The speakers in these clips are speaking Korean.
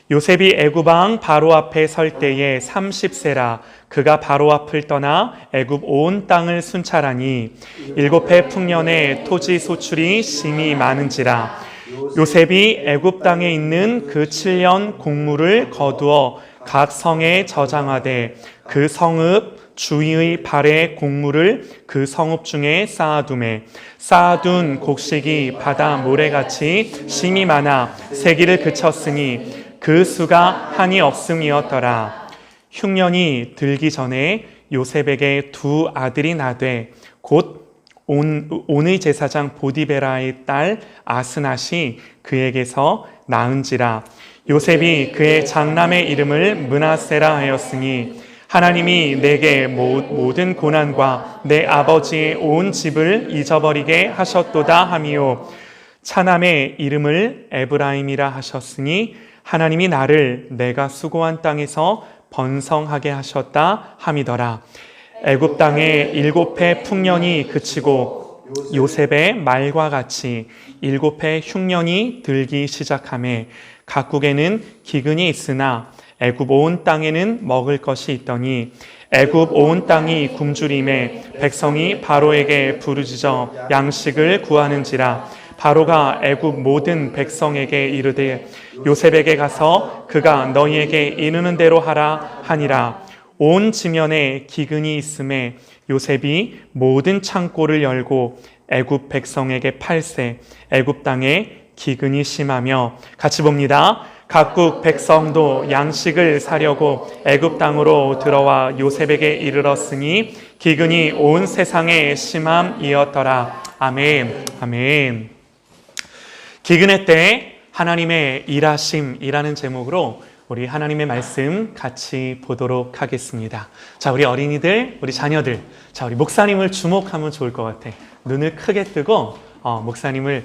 요셉이 애굽 왕 바로 앞에 설 때에 30세라. 그가 바로 앞을 떠나 애굽 온 땅을 순찰하니 7해 풍년에 토지 소출이 심히 많은지라. 요셉이 애굽 땅에 있는 그 7년 곡물을 거두어 각 성에 저장하되 그 성읍 주위의 발에 곡물을 그 성읍 중에 쌓아두매 쌓아둔 곡식이 바다 모래같이 심히 많아 세기를 그쳤으니 그 수가 한이 없음이었더라. 흉년이 들기 전에 요셉에게 두 아들이 나되 곧 온의 제사장 보디베라의 딸 아스낫이 그에게서 낳은지라. 요셉이 그의 장남의 이름을 므낫세라 하였으니 하나님이 내게 모든 고난과 내 아버지의 온 집을 잊어버리게 하셨도다 하미요. 차남의 이름을 에브라임이라 하셨으니 하나님이 나를 내가 수고한 땅에서 번성하게 하셨다 함이더라. 애굽 땅에 7해 풍년이 그치고 요셉의 말과 같이 7해 흉년이 들기 시작하매 각국에는 기근이 있으나 애굽 온 땅에는 먹을 것이 있더니 애굽 온 땅이 굶주림에 백성이 바로에게 부르짖어 양식을 구하는지라. 바로가 애굽 모든 백성에게 이르되 요셉에게 가서 그가 너희에게 이르는 대로 하라 하니라. 온 지면에 기근이 있음에 요셉이 모든 창고를 열고 애굽 백성에게 팔세 애굽 땅에 기근이 심하며. 같이 봅니다. 각국 백성도 양식을 사려고 애굽 땅으로 들어와 요셉에게 이르렀으니 기근이 온 세상에 심함이었더라. 아멘. 아멘. 기근의 때 하나님의 일하심이라는 제목으로 우리 하나님의 말씀 같이 보도록 하겠습니다. 자, 우리 어린이들, 우리 자녀들, 자, 우리 목사님을 주목하면 좋을 것 같아. 눈을 크게 뜨고 목사님을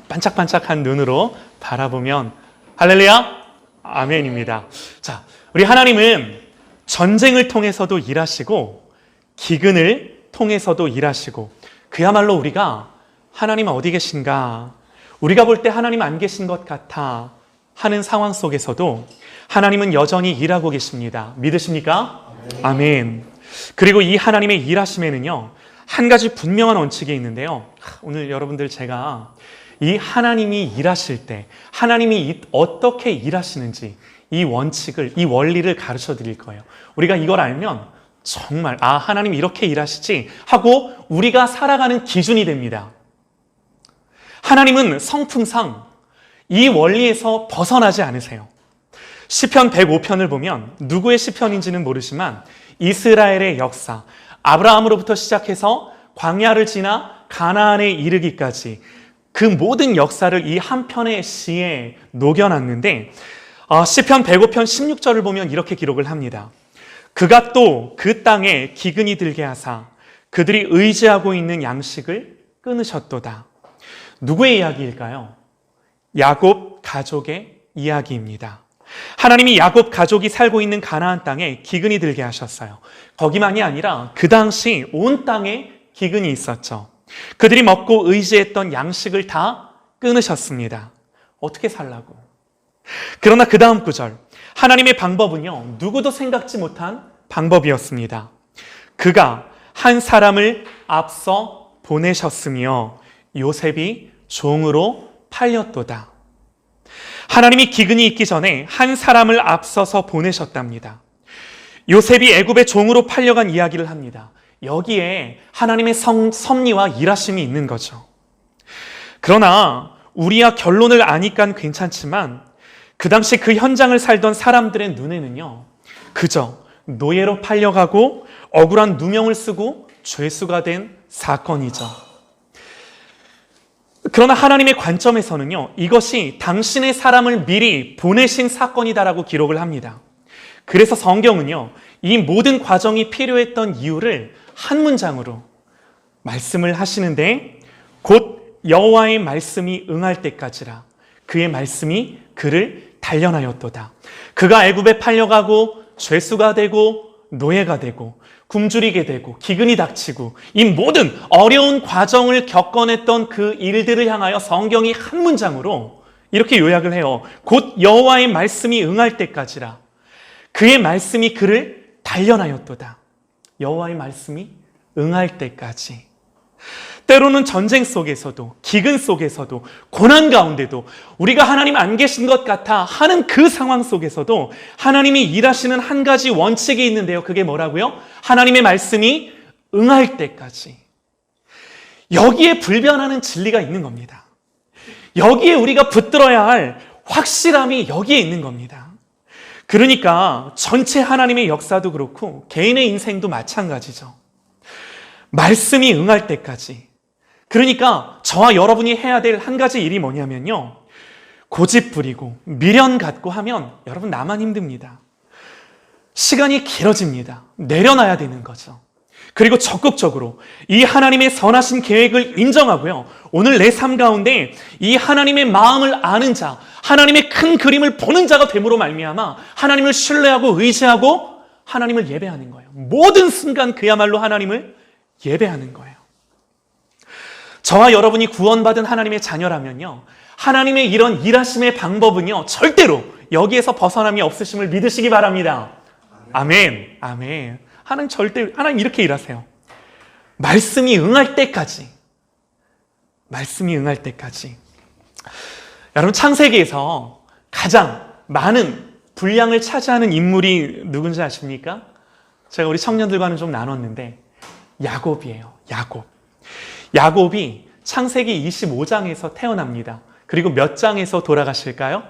반짝반짝한 눈으로 바라보면 할렐루야, 아멘입니다. 자, 우리 하나님은 전쟁을 통해서도 일하시고 기근을 통해서도 일하시고, 그야말로 우리가 하나님 어디 계신가, 우리가 볼 때 하나님 안 계신 것 같아 하는 상황 속에서도 하나님은 여전히 일하고 계십니다. 믿으십니까? 아멘. 그리고 이 하나님의 일하심에는요, 한 가지 분명한 원칙이 있는데요. 오늘 여러분들 제가 이 하나님이 일하실 때 하나님이 어떻게 일하시는지 이 원칙을, 이 원리를 가르쳐 드릴 거예요. 우리가 이걸 알면 정말 하나님 이렇게 일하시지 하고 우리가 살아가는 기준이 됩니다. 하나님은 성품상 이 원리에서 벗어나지 않으세요. 시편 105편을 보면 누구의 시편인지는 모르지만 이스라엘의 역사, 아브라함으로부터 시작해서 광야를 지나 가나안에 이르기까지 그 모든 역사를 이 한 편의 시에 녹여놨는데, 시편 105편 16절을 보면 이렇게 기록을 합니다. 그가 또 그 땅에 기근이 들게 하사 그들이 의지하고 있는 양식을 끊으셨도다. 누구의 이야기일까요? 야곱 가족의 이야기입니다. 하나님이 야곱 가족이 살고 있는 가나안 땅에 기근이 들게 하셨어요. 거기만이 아니라 그 당시 온 땅에 기근이 있었죠. 그들이 먹고 의지했던 양식을 다 끊으셨습니다. 어떻게 살라고? 그러나 그 다음 구절, 하나님의 방법은요, 누구도 생각지 못한 방법이었습니다. 그가 한 사람을 앞서 보내셨으며 요셉이 종으로 팔렸도다. 하나님이 기근이 있기 전에 한 사람을 앞서서 보내셨답니다. 요셉이 애굽의 종으로 팔려간 이야기를 합니다. 여기에 하나님의 섭리와 일하심이 있는 거죠. 그러나 우리야 결론을 아니까 괜찮지만 그 당시 그 현장을 살던 사람들의 눈에는요, 그저 노예로 팔려가고 억울한 누명을 쓰고 죄수가 된 사건이죠. 그러나 하나님의 관점에서는요, 이것이 당신의 사람을 미리 보내신 사건이다라고 기록을 합니다. 그래서 성경은요, 이 모든 과정이 필요했던 이유를 한 문장으로 말씀을 하시는데, 곧 여호와의 말씀이 응할 때까지라 그의 말씀이 그를 단련하였도다. 그가 애굽에 팔려가고 죄수가 되고 노예가 되고 굶주리게 되고 기근이 닥치고 이 모든 어려운 과정을 겪어냈던 그 일들을 향하여 성경이 한 문장으로 이렇게 요약을 해요. 곧 여호와의 말씀이 응할 때까지라. 그의 말씀이 그를 단련하였도다. 여호와의 말씀이 응할 때까지. 때로는 전쟁 속에서도, 기근 속에서도, 고난 가운데도 우리가 하나님 안 계신 것 같아 하는 그 상황 속에서도 하나님이 일하시는 한 가지 원칙이 있는데요. 그게 뭐라고요? 하나님의 말씀이 응할 때까지. 여기에 불변하는 진리가 있는 겁니다. 여기에 우리가 붙들어야 할 확실함이 여기에 있는 겁니다. 그러니까 전체 하나님의 역사도 그렇고 개인의 인생도 마찬가지죠. 말씀이 응할 때까지. 그러니까 저와 여러분이 해야 될 한 가지 일이 뭐냐면요. 고집 부리고 미련 갖고 하면 여러분 나만 힘듭니다. 시간이 길어집니다. 내려놔야 되는 거죠. 그리고 적극적으로 이 하나님의 선하신 계획을 인정하고요. 오늘 내 삶 가운데 이 하나님의 마음을 아는 자, 하나님의 큰 그림을 보는 자가 됨으로 말미암아 하나님을 신뢰하고 의지하고 하나님을 예배하는 거예요. 모든 순간 그야말로 하나님을 예배하는 거예요. 저와 여러분이 구원받은 하나님의 자녀라면요. 하나님의 이런 일하심의 방법은요. 절대로 여기에서 벗어남이 없으심을 믿으시기 바랍니다. 아멘. 아멘. 하나님 이렇게 일하세요. 말씀이 응할 때까지. 말씀이 응할 때까지. 여러분 창세기에서 가장 많은 분량을 차지하는 인물이 누군지 아십니까? 제가 우리 청년들과는 좀 나눴는데 야곱이에요. 야곱이 창세기 25장에서 태어납니다. 그리고 몇 장에서 돌아가실까요?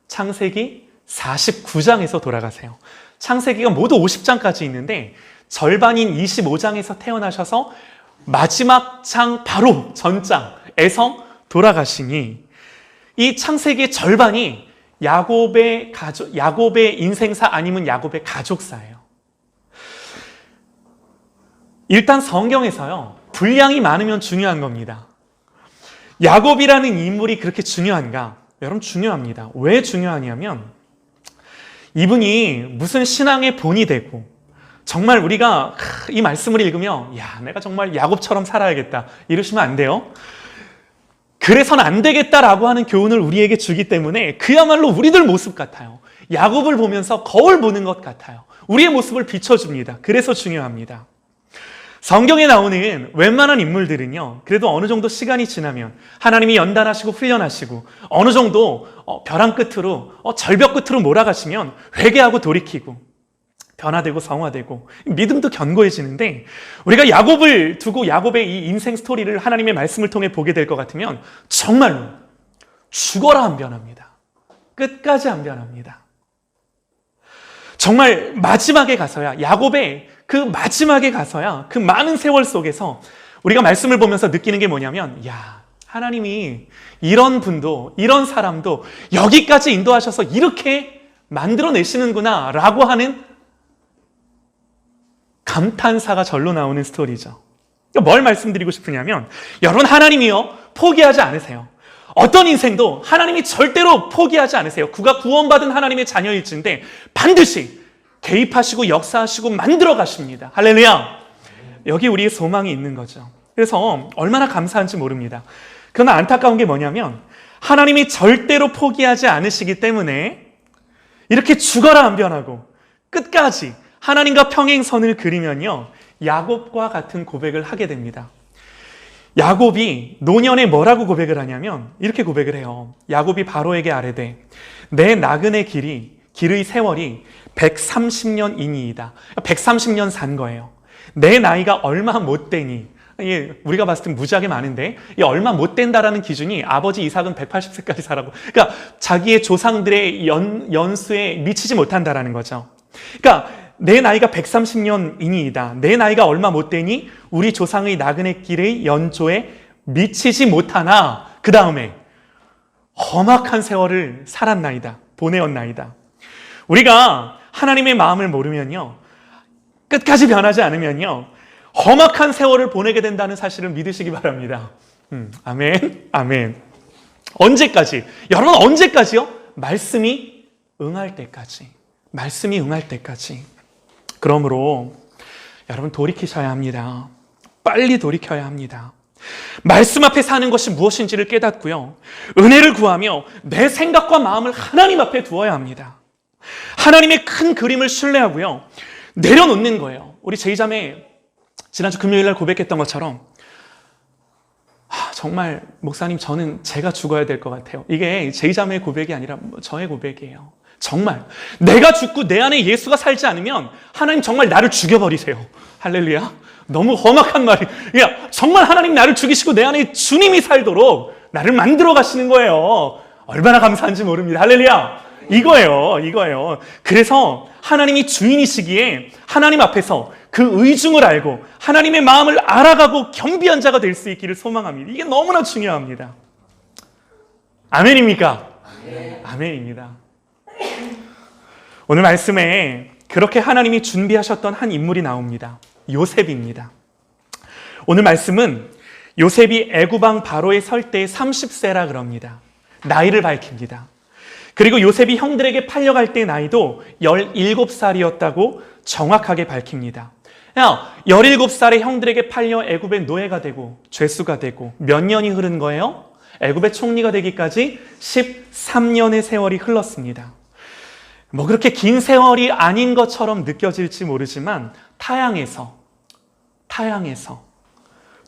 창세기 49장에서 돌아가세요. 창세기가 모두 50장까지 있는데 절반인 25장에서 태어나셔서 마지막 장 바로 전장에서 돌아가시니 이 창세기의 절반이 야곱의 인생사 아니면 야곱의 가족사예요. 일단 성경에서요. 분량이 많으면 중요한 겁니다. 야곱이라는 인물이 그렇게 중요한가? 여러분 중요합니다. 왜 중요하냐면 이분이 무슨 신앙의 본이 되고 정말 우리가 이 말씀을 읽으면 야 내가 정말 야곱처럼 살아야겠다 이러시면 안 돼요. 그래서는 안 되겠다라고 하는 교훈을 우리에게 주기 때문에 그야말로 우리들 모습 같아요. 야곱을 보면서 거울 보는 것 같아요. 우리의 모습을 비춰줍니다. 그래서 중요합니다. 성경에 나오는 웬만한 인물들은요. 그래도 어느 정도 시간이 지나면 하나님이 연단하시고 훈련하시고 어느 정도 벼랑 끝으로 절벽 끝으로 몰아가시면 회개하고 돌이키고 변화되고 성화되고 믿음도 견고해지는데 우리가 야곱을 두고 야곱의 이 인생 스토리를 하나님의 말씀을 통해 보게 될 것 같으면 정말로 죽어라 안 변합니다. 끝까지 안 변합니다. 정말 마지막에 가서야 야곱의 그 마지막에 가서야 그 많은 세월 속에서 우리가 말씀을 보면서 느끼는 게 뭐냐면 야 하나님이 이런 분도 이런 사람도 여기까지 인도하셔서 이렇게 만들어내시는구나 라고 하는 감탄사가 절로 나오는 스토리죠. 뭘 말씀드리고 싶으냐면 여러분 하나님이요 포기하지 않으세요. 어떤 인생도 하나님이 절대로 포기하지 않으세요. 그가 구원받은 하나님의 자녀일진데 반드시 개입하시고 역사하시고 만들어 가십니다. 할렐루야. 여기 우리의 소망이 있는 거죠. 그래서 얼마나 감사한지 모릅니다. 그러나 안타까운 게 뭐냐면 하나님이 절대로 포기하지 않으시기 때문에 이렇게 죽어라 안 변하고 끝까지 하나님과 평행선을 그리면요 야곱과 같은 고백을 하게 됩니다. 야곱이 노년에 뭐라고 고백을 하냐면 이렇게 고백을 해요. 야곱이 바로에게 아뢰되 내 나그네 길의 세월이 130년이니이다. 130년 산 거예요. 내 나이가 얼마 못 되니 우리가 봤을 땐 무지하게 많은데 얼마 못 된다라는 기준이 아버지 이삭은 180세까지 살았고 그러니까 자기의 조상들의 연수에 미치지 못한다라는 거죠. 그러니까 내 나이가 130년이니이다. 내 나이가 얼마 못 되니 우리 조상의 나그네 길의 연조에 미치지 못하나 그 다음에 험악한 세월을 살았나이다. 보내었나이다. 우리가 하나님의 마음을 모르면요 끝까지 변하지 않으면요 험악한 세월을 보내게 된다는 사실을 믿으시기 바랍니다. 아멘. 아멘. 언제까지? 여러분 언제까지요? 말씀이 응할 때까지. 말씀이 응할 때까지. 그러므로 여러분 돌이키셔야 합니다. 빨리 돌이켜야 합니다. 말씀 앞에 사는 것이 무엇인지를 깨닫고요. 은혜를 구하며 내 생각과 마음을 하나님 앞에 두어야 합니다. 하나님의 큰 그림을 신뢰하고요. 내려놓는 거예요. 우리 제2자매 지난주 금요일 날 고백했던 것처럼 정말 목사님 저는 제가 죽어야 될 것 같아요. 이게 제2자매의 고백이 아니라 저의 고백이에요. 정말 내가 죽고 내 안에 예수가 살지 않으면 하나님 정말 나를 죽여버리세요. 할렐루야. 너무 험악한 말이에요. 정말 하나님 나를 죽이시고 내 안에 주님이 살도록 나를 만들어 가시는 거예요. 얼마나 감사한지 모릅니다. 할렐루야. 이거예요. 그래서 하나님이 주인이시기에 하나님 앞에서 그 의중을 알고 하나님의 마음을 알아가고 겸비한 자가 될 수 있기를 소망합니다. 이게 너무나 중요합니다. 아멘입니까? 아멘입니다. 오늘 말씀에 그렇게 하나님이 준비하셨던 한 인물이 나옵니다. 요셉입니다. 오늘 말씀은 요셉이 애굽왕 바로에 설 때의 30세라 그럽니다. 나이를 밝힙니다. 그리고 요셉이 형들에게 팔려갈 때 나이도 17살이었다고 정확하게 밝힙니다. 17살에 형들에게 팔려 애굽의 노예가 되고 죄수가 되고 몇 년이 흐른 거예요? 애굽의 총리가 되기까지 13년의 세월이 흘렀습니다. 그렇게 긴 세월이 아닌 것처럼 느껴질지 모르지만 타향에서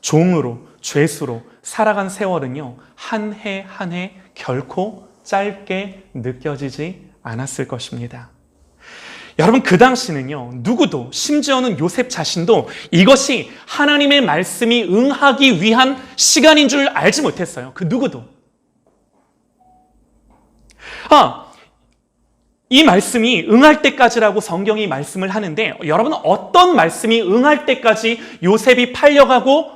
종으로 죄수로 살아간 세월은요, 한 해 한 해 결코 짧게 느껴지지 않았을 것입니다. 여러분, 그 당시는요, 누구도, 심지어는 요셉 자신도 이것이 하나님의 말씀이 응하기 위한 시간인 줄 알지 못했어요. 그 누구도. 이 말씀이 응할 때까지라고 성경이 말씀을 하는데, 여러분은 어떤 말씀이 응할 때까지 요셉이 팔려가고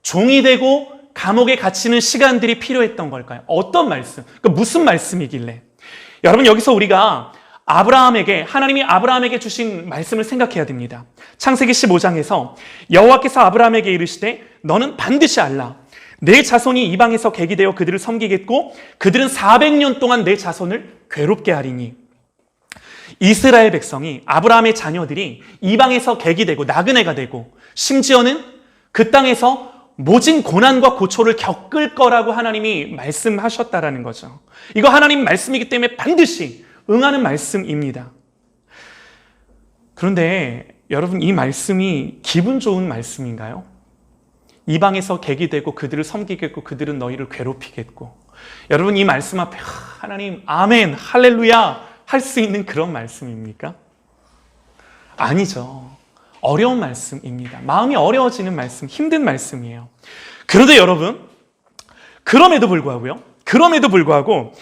종이 되고 감옥에 갇히는 시간들이 필요했던 걸까요? 어떤 말씀? 그러니까 무슨 말씀이길래? 여러분, 여기서 우리가 하나님이 아브라함에게 주신 말씀을 생각해야 됩니다. 창세기 15장에서 여호와께서 아브라함에게 이르시되 너는 반드시 알라. 내 자손이 이방에서 객이 되어 그들을 섬기겠고 그들은 400년 동안 내 자손을 괴롭게 하리니. 이스라엘 백성이, 아브라함의 자녀들이 이방에서 객이 되고 나그네가 되고 심지어는 그 땅에서 모진 고난과 고초를 겪을 거라고 하나님이 말씀하셨다라는 거죠. 이거 하나님 말씀이기 때문에 반드시 응하는 말씀입니다. 그런데 여러분, 이 말씀이 기분 좋은 말씀인가요? 이방에서 객이 되고 그들을 섬기겠고 그들은 너희를 괴롭히겠고. 여러분, 이 말씀 앞에 하나님 아멘 할렐루야 할 수 있는 그런 말씀입니까? 아니죠. 어려운 말씀입니다. 마음이 어려워지는 말씀, 힘든 말씀이에요. 그런데 여러분, 그럼에도 불구하고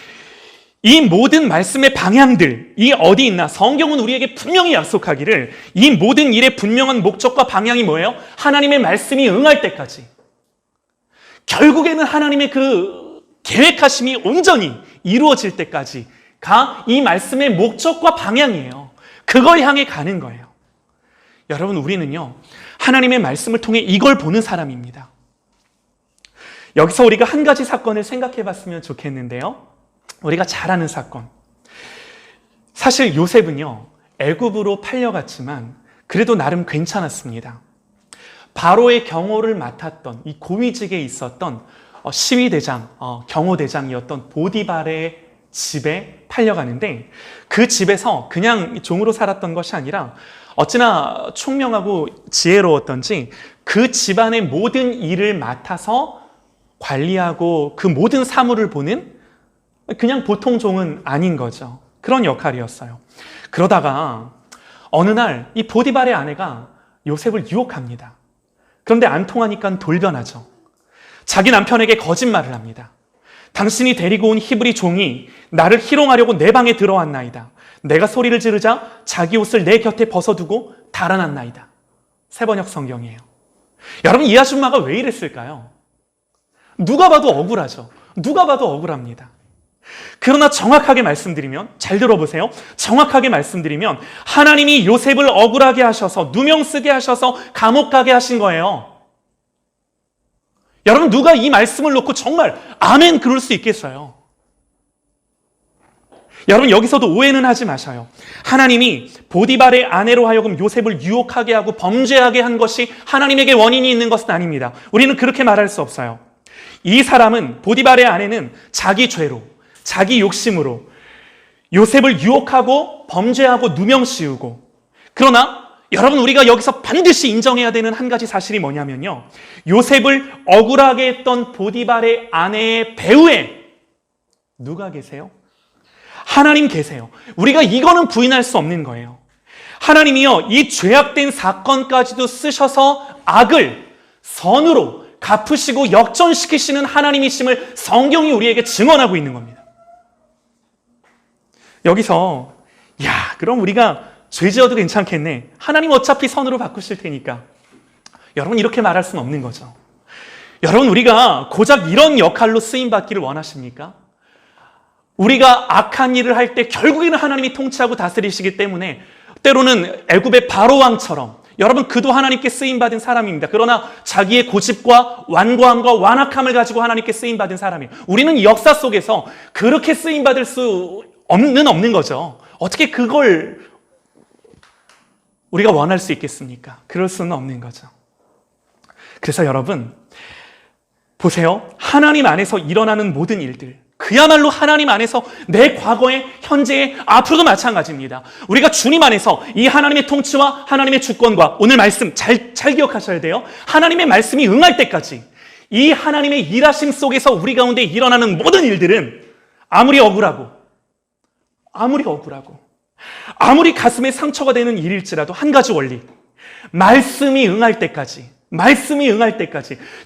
이 모든 말씀의 방향들이 어디 있나? 성경은 우리에게 분명히 약속하기를 이 모든 일의 분명한 목적과 방향이 뭐예요? 하나님의 말씀이 응할 때까지. 결국에는 하나님의 그 계획하심이 온전히 이루어질 때까지가 이 말씀의 목적과 방향이에요. 그걸 향해 가는 거예요. 여러분, 우리는요, 하나님의 말씀을 통해 이걸 보는 사람입니다. 여기서 우리가 한 가지 사건을 생각해 봤으면 좋겠는데요. 우리가 잘 아는 사건. 사실 요셉은요, 애굽으로 팔려갔지만 그래도 나름 괜찮았습니다. 바로의 경호를 맡았던 이 고위직에 있었던 시위대장, 경호대장이었던 보디발의 집에 팔려가는데 그 집에서 그냥 종으로 살았던 것이 아니라 어찌나 총명하고 지혜로웠던지 그 집안의 모든 일을 맡아서 관리하고 그 모든 사물을 보는 그냥 보통 종은 아닌 거죠. 그런 역할이었어요. 그러다가 어느 날 이 보디발의 아내가 요셉을 유혹합니다. 그런데 안 통하니까 돌변하죠. 자기 남편에게 거짓말을 합니다. 당신이 데리고 온 히브리 종이 나를 희롱하려고 내 방에 들어왔나이다. 내가 소리를 지르자 자기 옷을 내 곁에 벗어두고 달아났나이다. 세번역 성경이에요. 여러분, 이 아줌마가 왜 이랬을까요? 누가 봐도 억울하죠. 누가 봐도 억울합니다. 그러나 정확하게 말씀드리면, 잘 들어보세요. 정확하게 말씀드리면 하나님이 요셉을 억울하게 하셔서 누명 쓰게 하셔서 감옥 가게 하신 거예요. 여러분, 누가 이 말씀을 놓고 정말 아멘 그럴 수 있겠어요? 여러분 여기서도 오해는 하지 마셔요. 하나님이 보디발의 아내로 하여금 요셉을 유혹하게 하고 범죄하게 한 것이 하나님에게 원인이 있는 것은 아닙니다. 우리는 그렇게 말할 수 없어요. 이 사람은, 보디발의 아내는 자기 죄로, 자기 욕심으로 요셉을 유혹하고 범죄하고 누명씌우고, 그러나 여러분 우리가 여기서 반드시 인정해야 되는 한 가지 사실이 뭐냐면요, 요셉을 억울하게 했던 보디발의 아내의 배후에 누가 계세요? 하나님 계세요. 우리가 이거는 부인할 수 없는 거예요. 하나님이요, 이 죄악된 사건까지도 쓰셔서 악을 선으로 갚으시고 역전시키시는 하나님이심을 성경이 우리에게 증언하고 있는 겁니다. 여기서 그럼 우리가 죄 지어도 괜찮겠네, 하나님 어차피 선으로 바꾸실 테니까, 여러분 이렇게 말할 수는 없는 거죠. 여러분 우리가 고작 이런 역할로 쓰임받기를 원하십니까? 우리가 악한 일을 할 때 결국에는 하나님이 통치하고 다스리시기 때문에, 때로는 애굽의 바로왕처럼, 여러분 그도 하나님께 쓰임받은 사람입니다. 그러나 자기의 고집과 완고함과 완악함을 가지고 하나님께 쓰임받은 사람이에요. 우리는 역사 속에서 그렇게 쓰임받을 수 없는 거죠. 어떻게 그걸 우리가 원할 수 있겠습니까? 그럴 수는 없는 거죠. 그래서 여러분 보세요. 하나님 안에서 일어나는 모든 일들, 그야말로 하나님 안에서 내 과거에, 현재에, 앞으로도 마찬가지입니다. 우리가 주님 안에서 이 하나님의 통치와 하나님의 주권과, 오늘 말씀 잘 기억하셔야 돼요. 하나님의 말씀이 응할 때까지 이 하나님의 일하심 속에서 우리 가운데 일어나는 모든 일들은 아무리 억울하고 아무리 가슴에 상처가 되는 일일지라도 한 가지 원리, 말씀이 응할 때까지,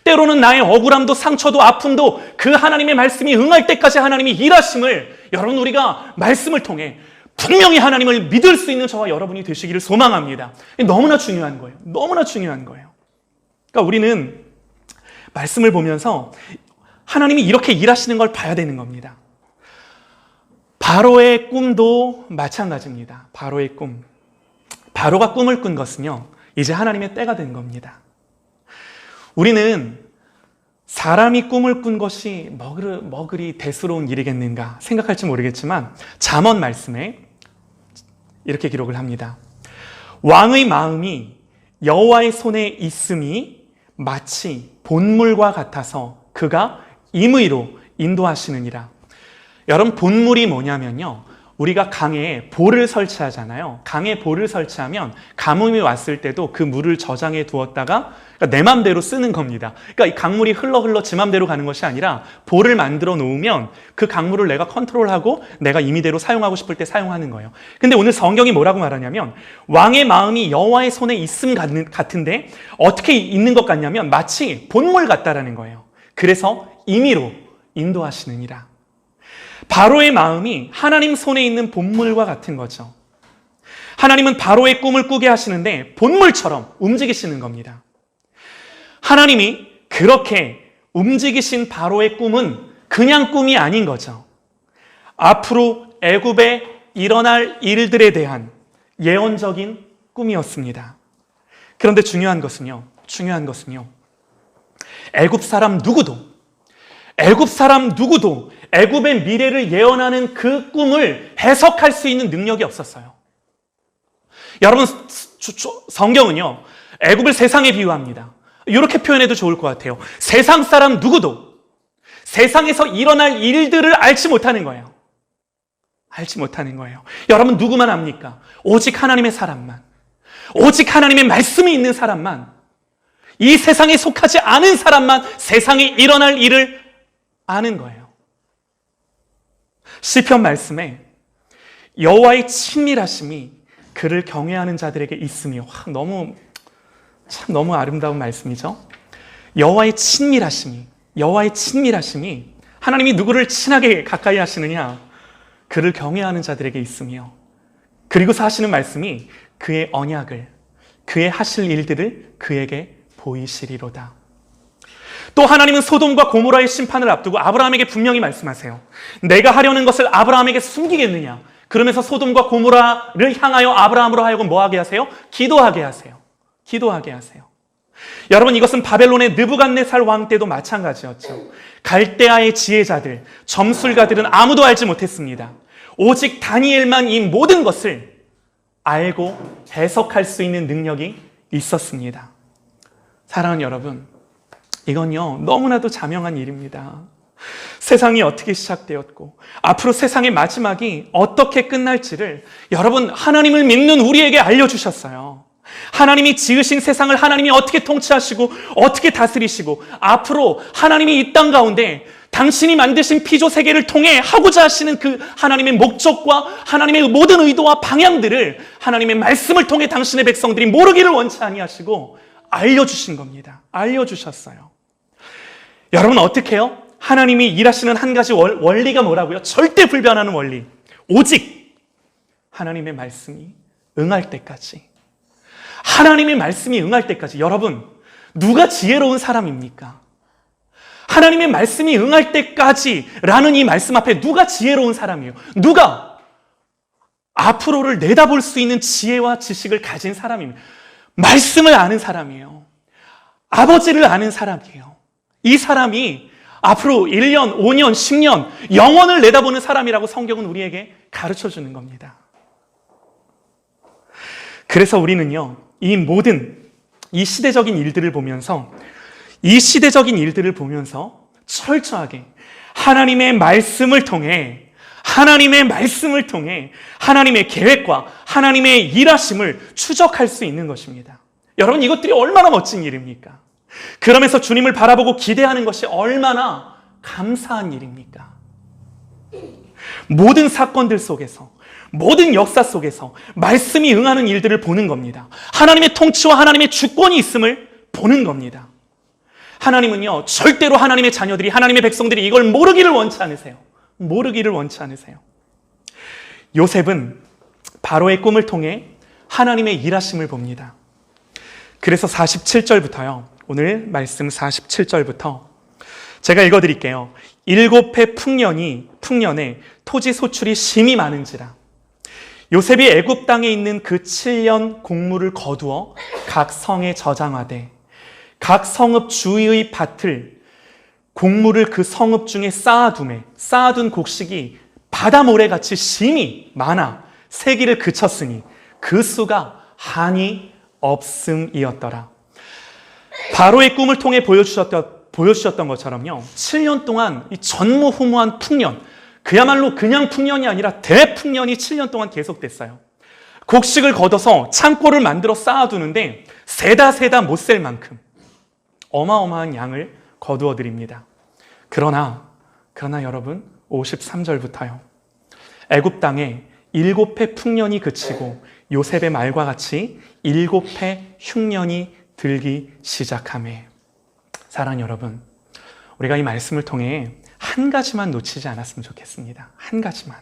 때로는 나의 억울함도 상처도 아픔도 그 하나님의 말씀이 응할 때까지 하나님이 일하심을, 여러분 우리가 말씀을 통해 분명히 하나님을 믿을 수 있는 저와 여러분이 되시기를 소망합니다. 너무나 중요한 거예요. 그러니까 우리는 말씀을 보면서 하나님이 이렇게 일하시는 걸 봐야 되는 겁니다. 바로의 꿈도 마찬가지입니다. 바로의 꿈. 바로가 꿈을 꾼 것은요, 이제 하나님의 때가 된 겁니다. 우리는 사람이 꿈을 꾼 것이 뭐 그리 대수로운 일이겠는가 생각할지 모르겠지만, 잠언 말씀에 이렇게 기록을 합니다. 왕의 마음이 여호와의 손에 있음이 마치 본물과 같아서 그가 임의로 인도하시느니라. 여러분 본물이 뭐냐면요, 우리가 강에 볼을 설치하잖아요. 강에 볼을 설치하면 가뭄이 왔을 때도 그 물을 저장해 두었다가, 그러니까 내 맘대로 쓰는 겁니다. 그러니까 이 강물이 흘러 지 맘대로 가는 것이 아니라 볼을 만들어 놓으면 그 강물을 내가 컨트롤하고 내가 임의대로 사용하고 싶을 때 사용하는 거예요. 근데 오늘 성경이 뭐라고 말하냐면, 왕의 마음이 여호와의 손에 있음 같은데 어떻게 있는 것 같냐면 마치 본물 같다라는 거예요. 그래서 임의로 인도하시느니라. 바로의 마음이 하나님 손에 있는 본물과 같은 거죠. 하나님은 바로의 꿈을 꾸게 하시는데 본물처럼 움직이시는 겁니다. 하나님이 그렇게 움직이신 바로의 꿈은 그냥 꿈이 아닌 거죠. 앞으로 애굽에 일어날 일들에 대한 예언적인 꿈이었습니다. 그런데 중요한 것은요, 애굽 사람 누구도 애굽의 미래를 예언하는 그 꿈을 해석할 수 있는 능력이 없었어요. 여러분 성경은요, 애굽을 세상에 비유합니다. 이렇게 표현해도 좋을 것 같아요. 세상 사람 누구도 세상에서 일어날 일들을 알지 못하는 거예요. 여러분 누구만 압니까? 오직 하나님의 사람만, 오직 하나님의 말씀이 있는 사람만, 이 세상에 속하지 않은 사람만 세상에 일어날 일을 아는 거예요. 시편 말씀에 여호와의 친밀하심이 그를 경외하는 자들에게 있으며, 너무 아름다운 말씀이죠. 여호와의 친밀하심이, 하나님이 누구를 친하게 가까이 하시느냐? 그를 경외하는 자들에게 있으며, 그리고서 하시는 말씀이 그의 언약을, 그의 하실 일들을 그에게 보이시리로다. 또 하나님은 소돔과 고모라의 심판을 앞두고 아브라함에게 분명히 말씀하세요. 내가 하려는 것을 아브라함에게 숨기겠느냐? 그러면서 소돔과 고모라를 향하여 아브라함으로 하여금 뭐하게 하세요? 기도하게 하세요. 여러분 이것은 바벨론의 느부갓네살 왕 때도 마찬가지였죠. 갈대아의 지혜자들, 점술가들은 아무도 알지 못했습니다. 오직 다니엘만 이 모든 것을 알고 해석할 수 있는 능력이 있었습니다. 사랑하는 여러분, 이건요 너무나도 자명한 일입니다. 세상이 어떻게 시작되었고 앞으로 세상의 마지막이 어떻게 끝날지를 여러분, 하나님을 믿는 우리에게 알려주셨어요. 하나님이 지으신 세상을 하나님이 어떻게 통치하시고 어떻게 다스리시고 앞으로 하나님이 이 땅 가운데 당신이 만드신 피조 세계를 통해 하고자 하시는 그 하나님의 목적과 하나님의 모든 의도와 방향들을 하나님의 말씀을 통해 당신의 백성들이 모르기를 원치 아니하시고 알려주신 겁니다. 알려주셨어요. 여러분, 어떻게 해요? 하나님이 일하시는 한 가지 원리가 뭐라고요? 절대 불변하는 원리. 오직 하나님의 말씀이 응할 때까지. 하나님의 말씀이 응할 때까지. 여러분, 누가 지혜로운 사람입니까? 하나님의 말씀이 응할 때까지라는 이 말씀 앞에 누가 지혜로운 사람이에요? 누가 앞으로를 내다볼 수 있는 지혜와 지식을 가진 사람입니다. 말씀을 아는 사람이에요. 아버지를 아는 사람이에요. 이 사람이 앞으로 1년, 5년, 10년 영원을 내다보는 사람이라고 성경은 우리에게 가르쳐 주는 겁니다. 그래서 우리는요, 이 모든 이 시대적인 일들을 보면서 철저하게 하나님의 말씀을 통해 하나님의 계획과 하나님의 일하심을 추적할 수 있는 것입니다. 여러분, 이것들이 얼마나 멋진 일입니까? 그러면서 주님을 바라보고 기대하는 것이 얼마나 감사한 일입니까? 모든 사건들 속에서, 모든 역사 속에서 말씀이 응하는 일들을 보는 겁니다. 하나님의 통치와 하나님의 주권이 있음을 보는 겁니다. 하나님은요, 절대로 하나님의 자녀들이, 하나님의 백성들이 이걸 모르기를 원치 않으세요. 요셉은 바로의 꿈을 통해 하나님의 일하심을 봅니다. 그래서 47절부터요, 오늘 말씀 47절부터 제가 읽어드릴게요. 7해 풍년에 토지 소출이 심히 많은지라. 요셉이 애굽 땅에 있는 그 7년 곡물을 거두어 각 성에 저장하되 각 성읍 주위의 밭을 곡물을 그 성읍 중에 쌓아둔 곡식이 바다 모래같이 심히 많아 세기를 그쳤으니 그 수가 한이 없음이었더라. 바로의 꿈을 통해 보여주셨던 것처럼요, 7년 동안 이 전무후무한 풍년, 그야말로 그냥 풍년이 아니라 대풍년이 7년 동안 계속됐어요. 곡식을 걷어서 창고를 만들어 쌓아두는데 세다 못 셀 만큼 어마어마한 양을 거두어 드립니다. 그러나 여러분, 53절부터요, 애굽 땅에 7해 풍년이 그치고 요셉의 말과 같이 7해 흉년이 들기 시작하매. 사랑하는 여러분, 우리가 이 말씀을 통해 한 가지만 놓치지 않았으면 좋겠습니다. 한 가지만.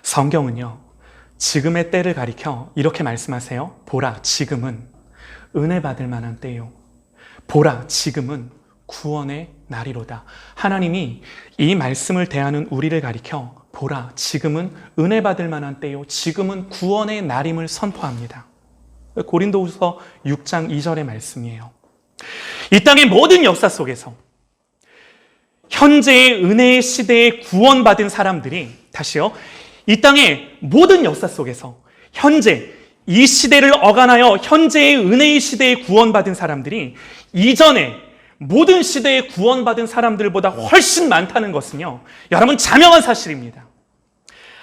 성경은요, 지금의 때를 가리켜 이렇게 말씀하세요. 보라, 지금은 은혜 받을 만한 때요. 보라, 지금은 구원의 날이로다. 하나님이 이 말씀을 대하는 우리를 가리켜 보라, 지금은 은혜 받을 만한 때요, 지금은 구원의 날임을 선포합니다. 고린도후서 6장 2절의 말씀이에요. 이 땅의 모든 역사 속에서 현재의 은혜의 시대에 구원받은 사람들이, 다시요, 이 땅의 모든 역사 속에서 현재 이 시대를 어간하여 현재의 은혜의 시대에 구원받은 사람들이 이전에 모든 시대에 구원받은 사람들보다 훨씬 많다는 것은요, 여러분, 자명한 사실입니다.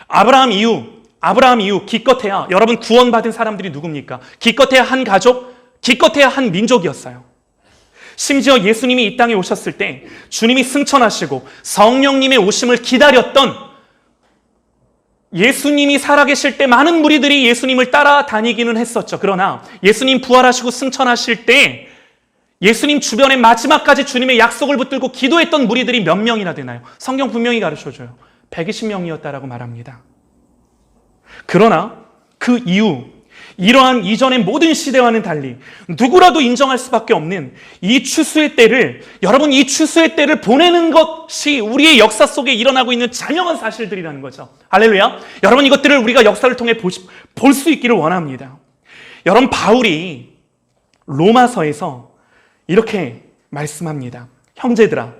아브라함 이후 기껏해야 여러분 구원받은 사람들이 누굽니까? 기껏해야 한 가족, 기껏해야 한 민족이었어요. 심지어 예수님이 이 땅에 오셨을 때 주님이 승천하시고 성령님의 오심을 기다렸던, 예수님이 살아계실 때 많은 무리들이 예수님을 따라다니기는 했었죠. 그러나 예수님 부활하시고 승천하실 때 예수님 주변에 마지막까지 주님의 약속을 붙들고 기도했던 무리들이 몇 명이나 되나요? 성경 분명히 가르쳐줘요. 120명이었다라고 말합니다. 그러나 그 이후 이러한 이전의 모든 시대와는 달리 누구라도 인정할 수밖에 없는 이 추수의 때를, 여러분, 이 추수의 때를 보내는 것이 우리의 역사 속에 일어나고 있는 자명한 사실들이라는 거죠. 할렐루야. 여러분, 이것들을 우리가 역사를 통해 볼 수 있기를 원합니다. 여러분, 바울이 로마서에서 이렇게 말씀합니다. 형제들아,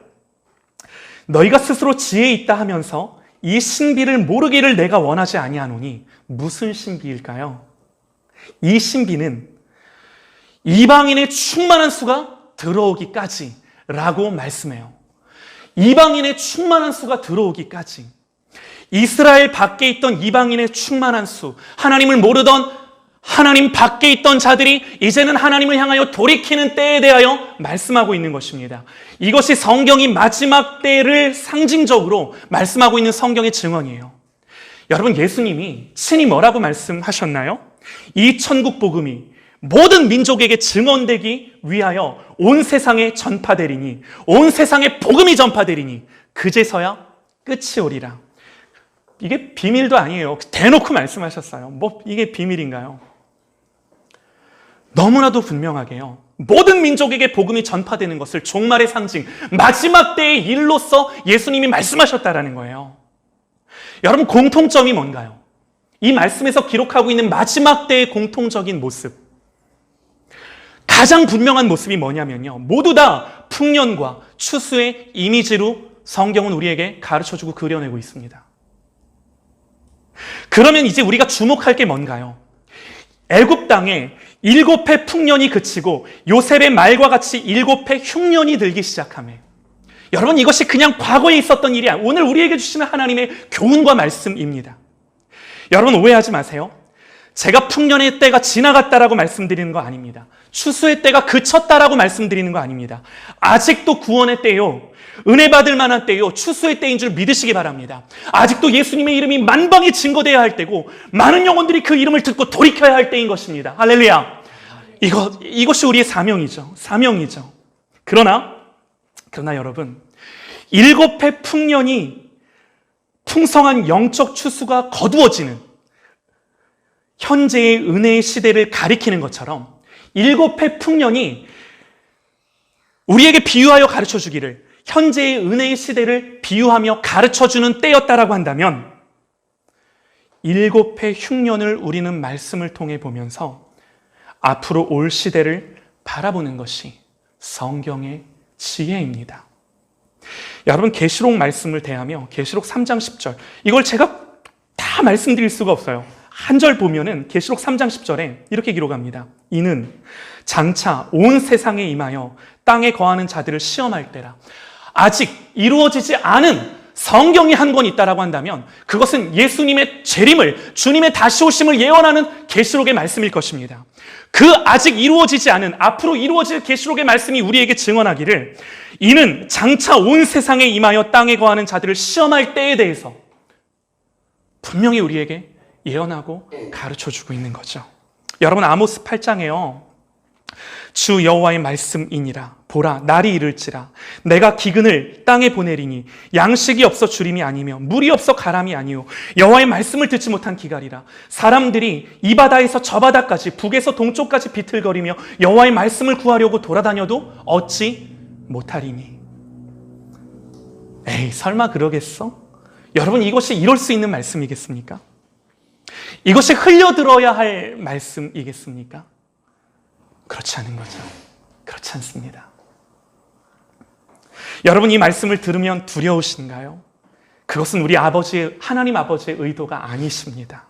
너희가 스스로 지혜 있다 하면서 이 신비를 모르기를 내가 원하지 아니하노니. 무슨 신비일까요? 이 신비는 이방인의 충만한 수가 들어오기까지 라고 말씀해요. 이방인의 충만한 수가 들어오기까지. 이스라엘 밖에 있던 이방인의 충만한 수, 하나님을 모르던 하나님 밖에 있던 자들이 이제는 하나님을 향하여 돌이키는 때에 대하여 말씀하고 있는 것입니다. 이것이 성경이 마지막 때를 상징적으로 말씀하고 있는 성경의 증언이에요. 여러분, 예수님이 친히 뭐라고 말씀하셨나요? 이 천국 복음이 모든 민족에게 증언되기 위하여 온 세상에 전파되리니, 온 세상에 복음이 전파되리니 그제서야 끝이 오리라. 이게 비밀도 아니에요. 대놓고 말씀하셨어요. 뭐 이게 비밀인가요? 너무나도 분명하게요. 모든 민족에게 복음이 전파되는 것을 종말의 상징, 마지막 때의 일로서 예수님이 말씀하셨다라는 거예요. 여러분, 공통점이 뭔가요? 이 말씀에서 기록하고 있는 마지막 때의 공통적인 모습, 가장 분명한 모습이 뭐냐면요, 모두 다 풍년과 추수의 이미지로 성경은 우리에게 가르쳐주고 그려내고 있습니다. 그러면 이제 우리가 주목할 게 뭔가요? 애굽 땅에 7해 풍년이 그치고 요셉의 말과 같이 7해 흉년이 들기 시작하며, 여러분, 이것이 그냥 과거에 있었던 일이 아니라 오늘 우리에게 주시는 하나님의 교훈과 말씀입니다. 여러분, 오해하지 마세요. 제가 풍년의 때가 지나갔다라고 말씀드리는 거 아닙니다. 추수의 때가 그쳤다라고 말씀드리는 거 아닙니다. 아직도 구원의 때요, 은혜 받을 만한 때요, 추수의 때인 줄 믿으시기 바랍니다. 아직도 예수님의 이름이 만방에 증거되어야 할 때고 많은 영혼들이 그 이름을 듣고 돌이켜야 할 때인 것입니다. 할렐루야. 이것이 우리의 사명이죠. 사명이죠. 그러나 여러분, 7해 풍년이 풍성한 영적 추수가 거두어지는 현재의 은혜의 시대를 가리키는 것처럼 7해 풍년이 우리에게 비유하여 가르쳐주기를 현재의 은혜의 시대를 비유하며 가르쳐주는 때였다라고 한다면, 7해 흉년을 우리는 말씀을 통해 보면서 앞으로 올 시대를 바라보는 것이 성경의 지혜입니다. 여러분, 계시록 말씀을 대하며 계시록 3장 10절, 이걸 제가 다 말씀드릴 수가 없어요. 한 절 보면은 계시록 3장 10절에 이렇게 기록합니다. 이는 장차 온 세상에 임하여 땅에 거하는 자들을 시험할 때라. 아직 이루어지지 않은 성경이 한 권 있다라고 한다면 그것은 예수님의 재림을, 주님의 다시 오심을 예언하는 계시록의 말씀일 것입니다. 그 아직 이루어지지 않은, 앞으로 이루어질 계시록의 말씀이 우리에게 증언하기를, 이는 장차 온 세상에 임하여 땅에 거하는 자들을 시험할 때에 대해서 분명히 우리에게 예언하고 가르쳐주고 있는 거죠. 여러분, 아모스 8장에요, 주 여호와의 말씀이니라. 보라, 날이 이를지라. 내가 기근을 땅에 보내리니 양식이 없어 주림이 아니며 물이 없어 가람이 아니요 여호와의 말씀을 듣지 못한 기갈이라. 사람들이 이 바다에서 저 바다까지, 북에서 동쪽까지 비틀거리며 여호와의 말씀을 구하려고 돌아다녀도 얻지 못하리니. 에이, 설마 그러겠어? 여러분, 이것이 이럴 수 있는 말씀이겠습니까? 이것이 흘려들어야 할 말씀이겠습니까? 그렇지 않은 거죠. 그렇지 않습니다. 여러분, 이 말씀을 들으면 두려우신가요? 그것은 우리 아버지의, 하나님 아버지의 의도가 아니십니다.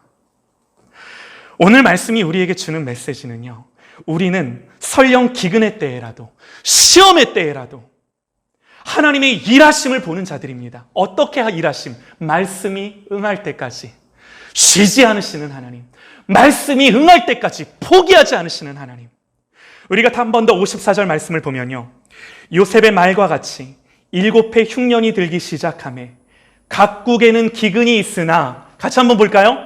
오늘 말씀이 우리에게 주는 메시지는요, 우리는 설령 기근의 때에라도, 시험의 때에라도 하나님의 일하심을 보는 자들입니다. 어떻게 일하심? 말씀이 응할 때까지 쉬지 않으시는 하나님, 말씀이 응할 때까지 포기하지 않으시는 하나님. 우리가 한 번 더 54절 말씀을 보면요, 요셉의 말과 같이 7해 흉년이 들기 시작하매 각국에는 기근이 있으나, 같이 한번 볼까요?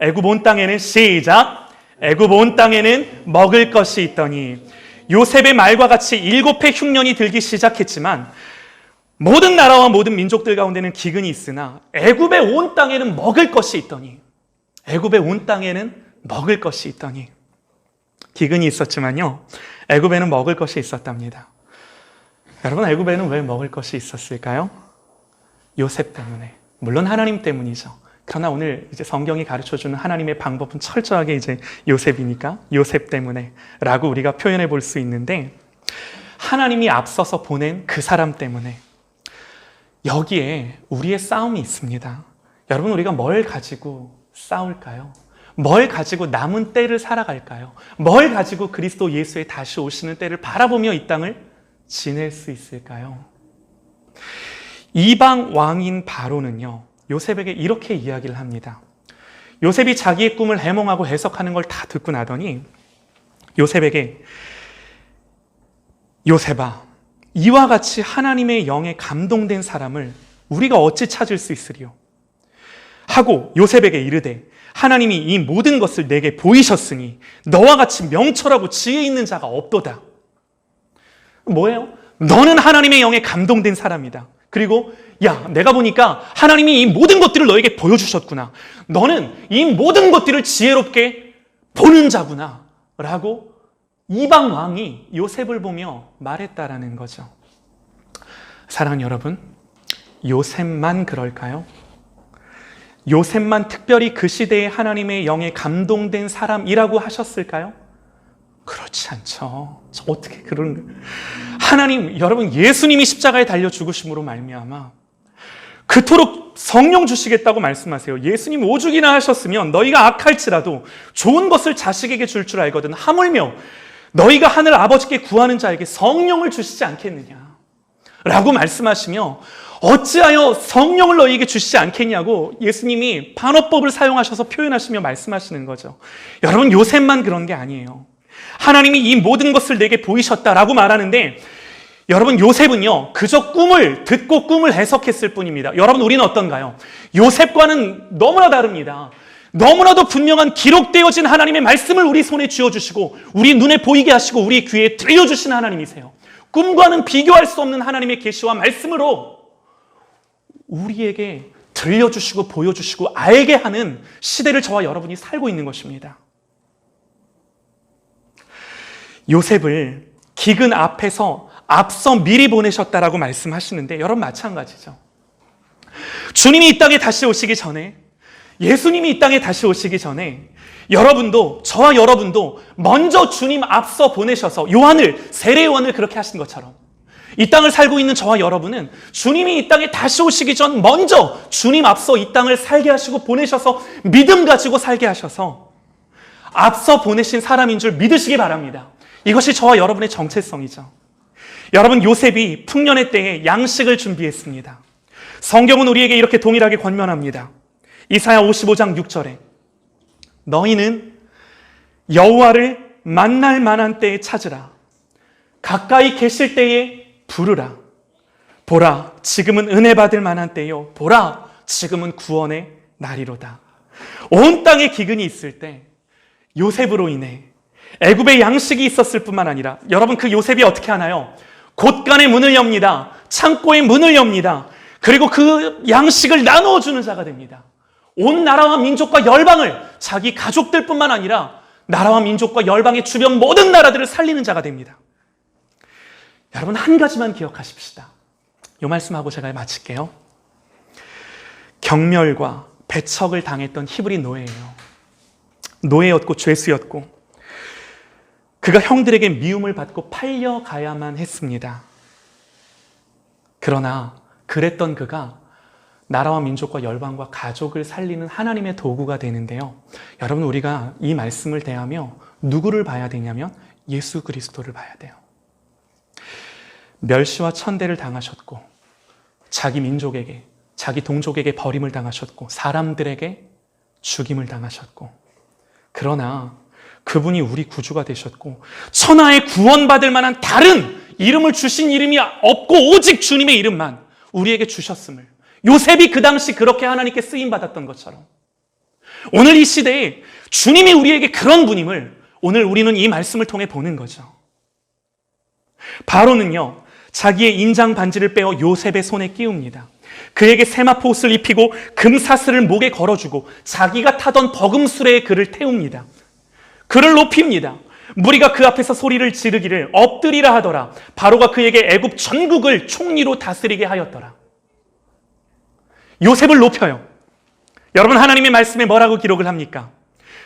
애굽 온 땅에는, 시작, 애굽 온 땅에는 먹을 것이 있더니. 요셉의 말과 같이 7해 흉년이 들기 시작했지만 모든 나라와 모든 민족들 가운데는 기근이 있으나 애굽의 온 땅에는 먹을 것이 있더니. 애굽의 온 땅에는 먹을 것이 있더니. 기근이 있었지만요, 애굽에는 먹을 것이 있었답니다. 여러분, 애굽에는 왜 먹을 것이 있었을까요? 요셉 때문에. 물론 하나님 때문이죠. 그러나 오늘 이제 성경이 가르쳐주는 하나님의 방법은 철저하게 이제 요셉이니까 요셉 때문에 라고 우리가 표현해 볼 수 있는데, 하나님이 앞서서 보낸 그 사람 때문에, 여기에 우리의 싸움이 있습니다. 여러분, 우리가 뭘 가지고 싸울까요? 뭘 가지고 남은 때를 살아갈까요? 뭘 가지고 그리스도 예수의 다시 오시는 때를 바라보며 이 땅을 지낼 수 있을까요? 이방 왕인 바로는요, 요셉에게 이렇게 이야기를 합니다. 요셉이 자기의 꿈을 해몽하고 해석하는 걸 다 듣고 나더니 요셉에게, 요셉아, 이와 같이 하나님의 영에 감동된 사람을 우리가 어찌 찾을 수 있으리요? 하고 요셉에게 이르되, 하나님이 이 모든 것을 내게 보이셨으니 너와 같이 명철하고 지혜 있는 자가 없도다. 뭐예요? 너는 하나님의 영에 감동된 사람이다. 그리고 야, 내가 보니까 하나님이 이 모든 것들을 너에게 보여주셨구나. 너는 이 모든 것들을 지혜롭게 보는 자구나. 라고 이방 왕이 요셉을 보며 말했다라는 거죠. 사랑하는 여러분, 요셉만 그럴까요? 요셉만 특별히 그 시대에 하나님의 영에 감동된 사람이라고 하셨을까요? 그렇지 않죠. 어떻게 그런, 하나님, 여러분, 예수님이 십자가에 달려 죽으심으로 말미암아 그토록 성령 주시겠다고 말씀하세요. 예수님 오죽이나 하셨으면 너희가 악할지라도 좋은 것을 자식에게 줄 알거든 하물며 너희가 하늘 아버지께 구하는 자에게 성령을 주시지 않겠느냐 라고 말씀하시며, 어찌하여 성령을 너희에게 주시지 않겠냐고 예수님이 반어법을 사용하셔서 표현하시며 말씀하시는 거죠. 여러분, 요셉만 그런 게 아니에요. 하나님이 이 모든 것을 내게 보이셨다라고 말하는데, 여러분, 요셉은요 그저 꿈을 듣고 꿈을 해석했을 뿐입니다. 여러분, 우리는 어떤가요? 요셉과는 너무나 다릅니다. 너무나도 분명한 기록되어진 하나님의 말씀을 우리 손에 쥐어주시고 우리 눈에 보이게 하시고 우리 귀에 들려주시는 하나님이세요. 꿈과는 비교할 수 없는 하나님의 계시와 말씀으로 우리에게 들려주시고 보여주시고 알게 하는 시대를 저와 여러분이 살고 있는 것입니다. 요셉을 기근 앞에서 앞서 미리 보내셨다라고 말씀하시는데, 여러분 마찬가지죠. 주님이 이 땅에 다시 오시기 전에, 예수님이 이 땅에 다시 오시기 전에 여러분도, 저와 여러분도 먼저 주님 앞서 보내셔서 세례 요한을 그렇게 하신 것처럼 이 땅을 살고 있는 저와 여러분은 주님이 이 땅에 다시 오시기 전 먼저 주님 앞서 이 땅을 살게 하시고 보내셔서 믿음 가지고 살게 하셔서 앞서 보내신 사람인 줄 믿으시기 바랍니다. 이것이 저와 여러분의 정체성이죠. 여러분, 요셉이 풍년의 때에 양식을 준비했습니다. 성경은 우리에게 이렇게 동일하게 권면합니다. 이사야 55장 6절에 너희는 여호와를 만날 만한 때에 찾으라. 가까이 계실 때에 부르라. 보라, 지금은 은혜 받을 만한 때요. 보라, 지금은 구원의 날이로다. 온 땅에 기근이 있을 때 요셉으로 인해 애굽에 양식이 있었을 뿐만 아니라, 여러분, 그 요셉이 어떻게 하나요? 곳간의 문을 엽니다. 창고의 문을 엽니다. 그리고 그 양식을 나누어주는 자가 됩니다. 온 나라와 민족과 열방을, 자기 가족들뿐만 아니라 나라와 민족과 열방의 주변 모든 나라들을 살리는 자가 됩니다. 여러분, 한 가지만 기억하십시다. 이 말씀하고 제가 마칠게요. 경멸과 배척을 당했던 히브리 노예예요. 노예였고 죄수였고 그가 형들에게 미움을 받고 팔려가야만 했습니다. 그러나 그랬던 그가 나라와 민족과 열방과 가족을 살리는 하나님의 도구가 되는데요. 여러분, 우리가 이 말씀을 대하며 누구를 봐야 되냐면 예수 그리스도를 봐야 돼요. 멸시와 천대를 당하셨고 자기 민족에게, 자기 동족에게 버림을 당하셨고 사람들에게 죽임을 당하셨고, 그러나 그분이 우리 구주가 되셨고 천하에 구원받을 만한 다른 이름을 주신 이름이 없고 오직 주님의 이름만 우리에게 주셨음을, 요셉이 그 당시 그렇게 하나님께 쓰임받았던 것처럼 오늘 이 시대에 주님이 우리에게 그런 분임을 오늘 우리는 이 말씀을 통해 보는 거죠. 바로는요 자기의 인장 반지를 빼어 요셉의 손에 끼웁니다. 그에게 세마포 옷을 입히고 금사슬을 목에 걸어주고 자기가 타던 버금수레에 그를 태웁니다. 그를 높입니다. 무리가 그 앞에서 소리를 지르기를 엎드리라 하더라. 바로가 그에게 애굽 전국을 총리로 다스리게 하였더라. 요셉을 높여요. 여러분, 하나님의 말씀에 뭐라고 기록을 합니까?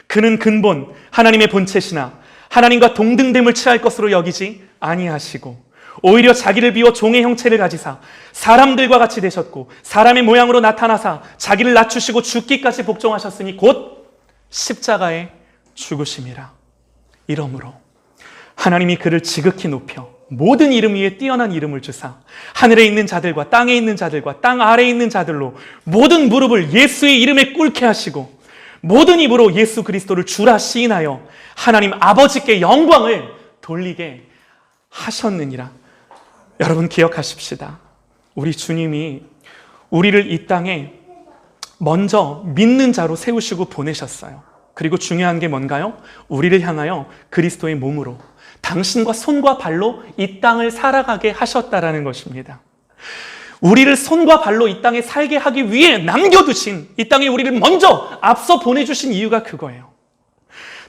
그는 근본 하나님의 본체시나 하나님과 동등됨을 취할 것으로 여기지 아니하시고 오히려 자기를 비워 종의 형체를 가지사 사람들과 같이 되셨고 사람의 모양으로 나타나사 자기를 낮추시고 죽기까지 복종하셨으니 곧 십자가에 죽으심이라. 이러므로 하나님이 그를 지극히 높여 모든 이름 위에 뛰어난 이름을 주사 하늘에 있는 자들과 땅에 있는 자들과 땅 아래에 있는 자들로 모든 무릎을 예수의 이름에 꿇게 하시고 모든 입으로 예수 그리스도를 주라 시인하여 하나님 아버지께 영광을 돌리게 하셨느니라. 여러분 기억하십시다. 우리 주님이 우리를 이 땅에 먼저 믿는 자로 세우시고 보내셨어요. 그리고 중요한 게 뭔가요? 우리를 향하여 그리스도의 몸으로 당신과 손과 발로 이 땅을 살아가게 하셨다라는 것입니다. 우리를 손과 발로 이 땅에 살게 하기 위해 남겨두신, 이 땅에 우리를 먼저 앞서 보내주신 이유가 그거예요.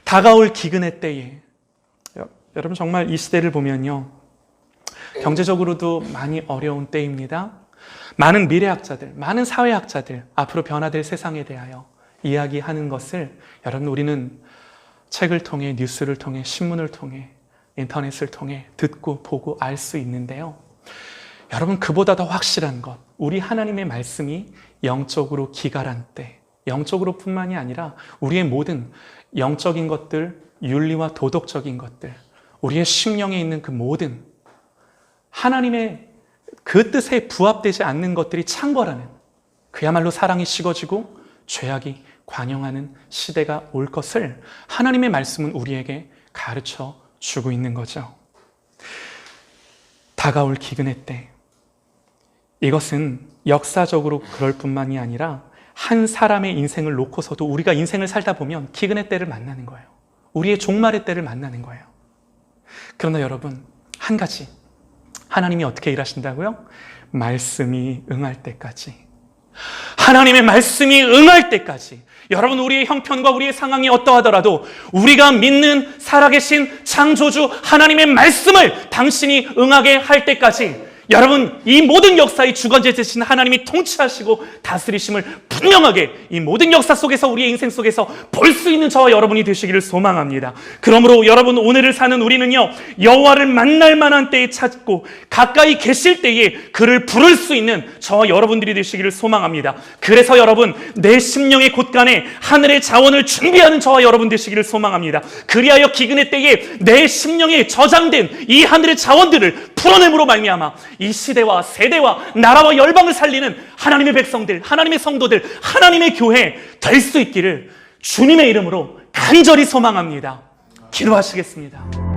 다가올 기근의 때에, 여러분 정말 이 시대를 보면요, 경제적으로도 많이 어려운 때입니다. 많은 미래학자들, 많은 사회학자들 앞으로 변화될 세상에 대하여 이야기하는 것을 여러분 우리는 책을 통해, 뉴스를 통해, 신문을 통해, 인터넷을 통해 듣고 보고 알 수 있는데요. 여러분 그보다 더 확실한 것, 우리 하나님의 말씀이 영적으로 기갈한 때, 영적으로 뿐만이 아니라 우리의 모든 영적인 것들, 윤리와 도덕적인 것들, 우리의 심령에 있는 그 모든 하나님의 그 뜻에 부합되지 않는 것들이 창궐하는, 그야말로 사랑이 식어지고 죄악이 관영하는 시대가 올 것을 하나님의 말씀은 우리에게 가르쳐 주고 있는 거죠. 다가올 기근의 때, 이것은 역사적으로 그럴 뿐만이 아니라 한 사람의 인생을 놓고서도 우리가 인생을 살다 보면 기근의 때를 만나는 거예요. 우리의 종말의 때를 만나는 거예요. 그러나 여러분, 한 가지, 하나님이 어떻게 일하신다고요? 말씀이 응할 때까지. 하나님의 말씀이 응할 때까지. 여러분 우리의 형편과 우리의 상황이 어떠하더라도 우리가 믿는 살아계신 창조주 하나님의 말씀을 당신이 응하게 할 때까지 여러분 이 모든 역사의 주관자 되신 하나님이 통치하시고 다스리심을 분명하게 이 모든 역사 속에서 우리의 인생 속에서 볼 수 있는 저와 여러분이 되시기를 소망합니다. 그러므로 여러분 오늘을 사는 우리는요, 여호와를 만날 만한 때에 찾고 가까이 계실 때에 그를 부를 수 있는 저와 여러분들이 되시기를 소망합니다. 그래서 여러분 내 심령의 곳간에 하늘의 자원을 준비하는 저와 여러분 되시기를 소망합니다. 그리하여 기근의 때에 내 심령에 저장된 이 하늘의 자원들을 풀어냄으로 말미암아 이 시대와 세대와 나라와 열방을 살리는 하나님의 백성들, 하나님의 성도들, 하나님의 교회 될 수 있기를 주님의 이름으로 간절히 소망합니다. 기도하시겠습니다.